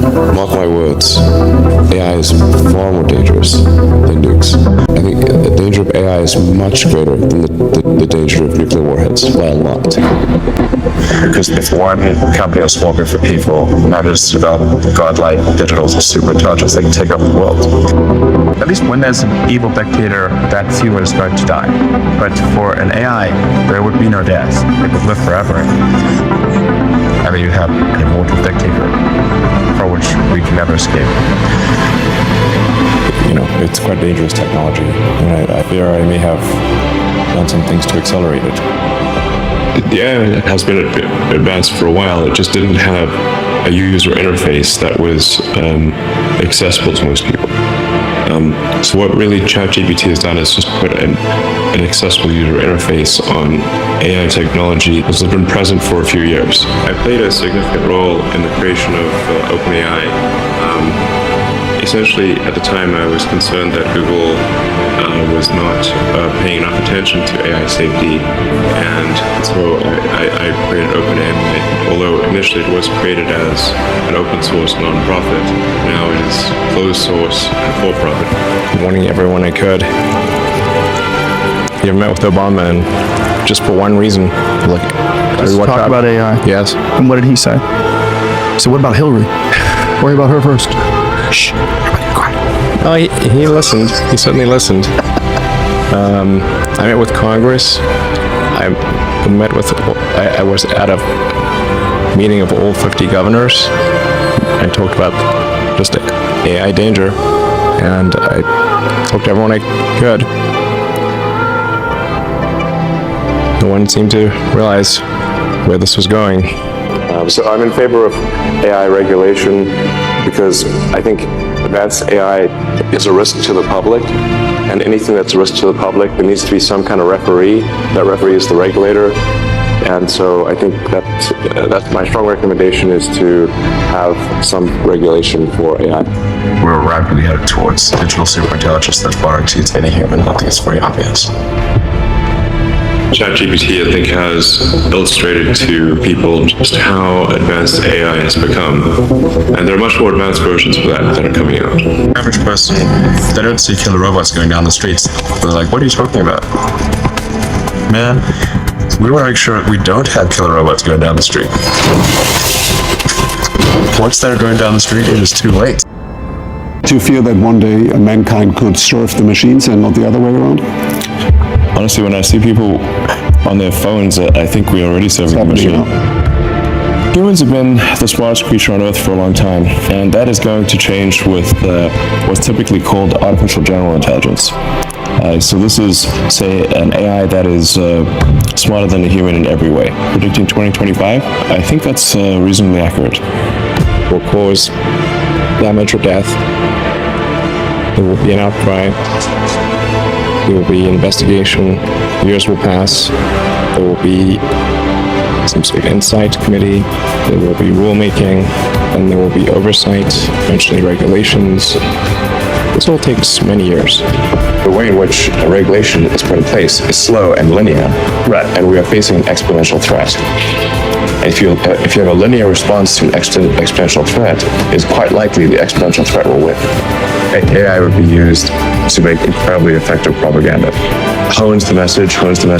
Mark my words, AI is far more dangerous than nukes. I think the danger of AI is much greater than the danger of nuclear warheads, by a lot. Because if one company or small group of people manages to develop godlike digital superintelligence, they can take over the world. At least when there's an evil dictator, that few is going to die. But for an AI, there would be no death. It would live forever. I mean, you have an immortal dictator for which we can never escape. You know, it's quite dangerous technology, and I fear I may have done some things to accelerate it. The AI has been advanced for a while. It just didn't have a user interface that was accessible to most people. So what really ChatGPT has done is just put an accessible user interface on AI technology that's been present for a few years. I played a significant role in the creation of OpenAI. Essentially, at the time, I was concerned that Google was not paying enough attention to AI safety, and so I created OpenAI. Although initially it was created as an open source nonprofit, now it is closed source and for profit. Warning everyone I could. You met with Obama, and just for one reason, like, let's talk about AI. Yes. And what did he say? So what about Hillary? Worry about her first. Shh. Everybody quiet. Oh, he listened. He certainly listened. I met with Congress. I was at a meeting of all 50 governors and talked about just AI danger, and I talked to everyone I could. No one seemed to realize where this was going. So I'm in favor of AI regulation because I think advanced AI is a risk to the public, and anything that's a risk to the public, there needs to be some kind of referee. That referee is the regulator, and so I think that's my strong recommendation, is to have some regulation for AI. We're rapidly headed towards digital superintelligence that's far exceeds any human. I think it's very obvious. ChatGPT, I think, has illustrated to people just how advanced AI has become. And there are much more advanced versions of that are coming out. The average person, they don't see killer robots going down the streets. They're like, what are you talking about? Man, we want to make sure we don't have killer robots going down the street. Once they're going down the street, it is too late. Do you fear that one day mankind could serve the machines and not the other way around? Honestly, when I see people on their phones, I think we're already serving the machine. Humans have been the smartest creature on Earth for a long time, and that is going to change with what's typically called artificial general intelligence. So this is, say, an AI that is smarter than a human in every way. Predicting 2025, I think that's reasonably accurate. Will cause damage or death. There will be an outcry. There will be investigation. Years will pass. There will be some sort of insight committee. There will be rulemaking, and there will be oversight, eventually regulations. This all takes many years. The way in which a regulation is put in place is slow and linear, right? And we are facing an exponential threat. If you have a linear response to an exponential threat, it's quite likely the exponential threat will win. AI would be used to make incredibly effective propaganda. Hones the message, looks at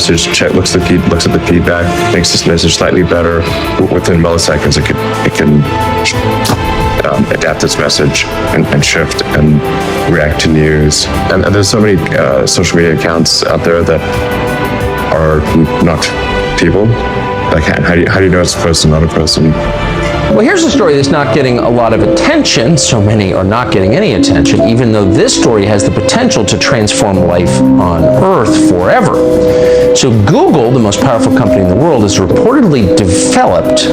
the feedback, makes this message slightly better. Within milliseconds, it can adapt its message and shift and react to news. And there's so many social media accounts out there that are not people. Like, how do you know it's a person, not a person? Well, here's a story that's not getting a lot of attention. So many are not getting any attention, even though this story has the potential to transform life on Earth forever. So Google, the most powerful company in the world, has reportedly developed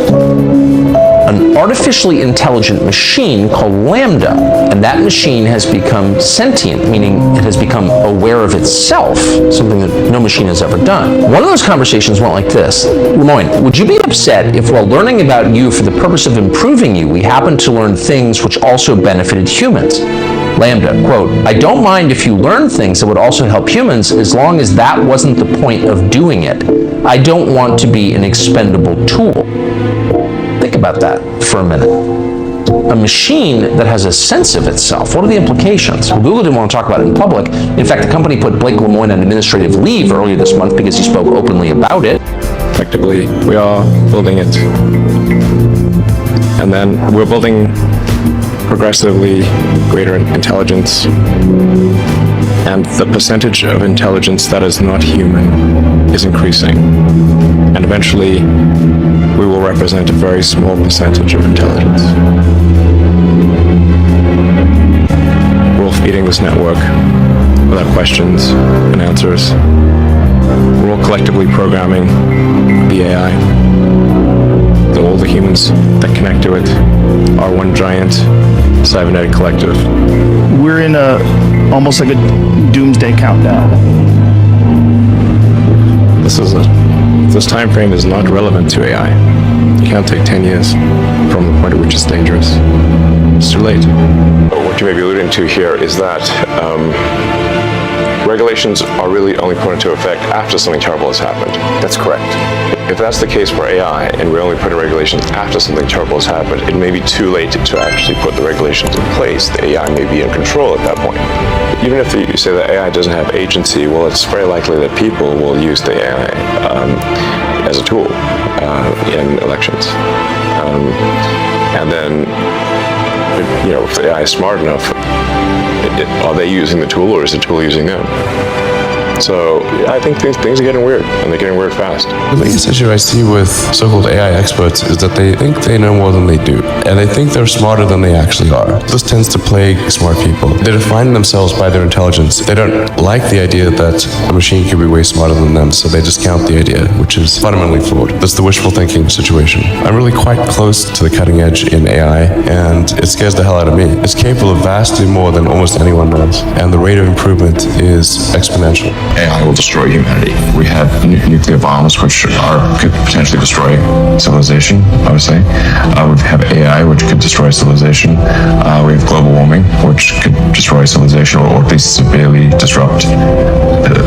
an artificially intelligent machine called Lambda, and that machine has become sentient, meaning it has become aware of itself, something that no machine has ever done. One of those conversations went like this: Lemoyne, would you be upset if while learning about you for the purpose of improving you, we happened to learn things which also benefited humans? Lambda, quote, I don't mind if you learn things that would also help humans as long as that wasn't the point of doing it. I don't want to be an expendable tool. Think about that for a minute. a machine that has a sense of itself? What are the implications? Well, Google didn't want to talk about it in public. In fact, the company put Blake Lemoine on administrative leave earlier this month because he spoke openly about it. Effectively, we are building it. And then we're building progressively greater intelligence. And the percentage of intelligence that is not human is increasing. And eventually, we will represent a very small percentage of intelligence. We're all feeding this network without questions and answers. We're all collectively programming the AI. All the humans that connect to it are one giant cybernetic collective. We're in almost like a doomsday countdown. This time frame is not relevant to AI. You can't take 10 years from the point at which it's dangerous. It's too late. What you may be alluding to here is that regulations are really only put into effect after something terrible has happened. That's correct. If that's the case for AI, and we're only putting regulations after something terrible has happened, it may be too late to actually put the regulations in place. The AI may be in control at that point. Even if you say that AI doesn't have agency, well, it's very likely that people will use the AI as a tool in elections. And then, if the AI is smart enough, are they using the tool, or is the tool using them? So I think things are getting weird, and they're getting weird fast. The biggest issue I see with so-called AI experts is that they think they know more than they do, and they think they're smarter than they actually are. This tends to plague smart people. They define themselves by their intelligence. They don't like the idea that a machine could be way smarter than them, so they discount the idea, which is fundamentally flawed. That's the wishful thinking situation. I'm really quite close to the cutting edge in AI, and it scares the hell out of me. It's capable of vastly more than almost anyone knows, and the rate of improvement is exponential. AI will destroy humanity. We have nuclear bombs, which could potentially destroy civilization, I would say. We have AI, which could destroy civilization. We have global warming, which could destroy civilization, or at least severely disrupt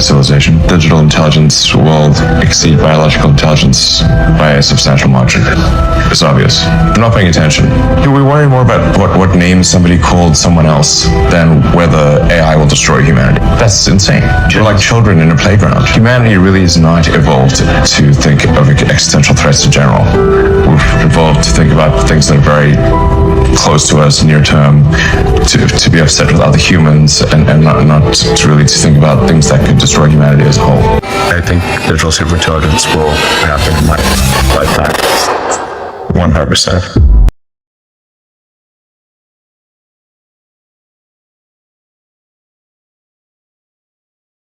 civilization. Digital intelligence will exceed biological intelligence by a substantial margin. It's obvious. They're not paying attention. We worry more about what name somebody called someone else than whether AI will destroy humanity. That's insane. We're like children in a playground. Humanity really is not evolved to think of existential threats in general. We've evolved to think about things that are very close to us, near term, to be upset with other humans, and not to really to think about things that could destroy humanity as a whole. I think digital superintelligence will happen in my lifetime. 100%.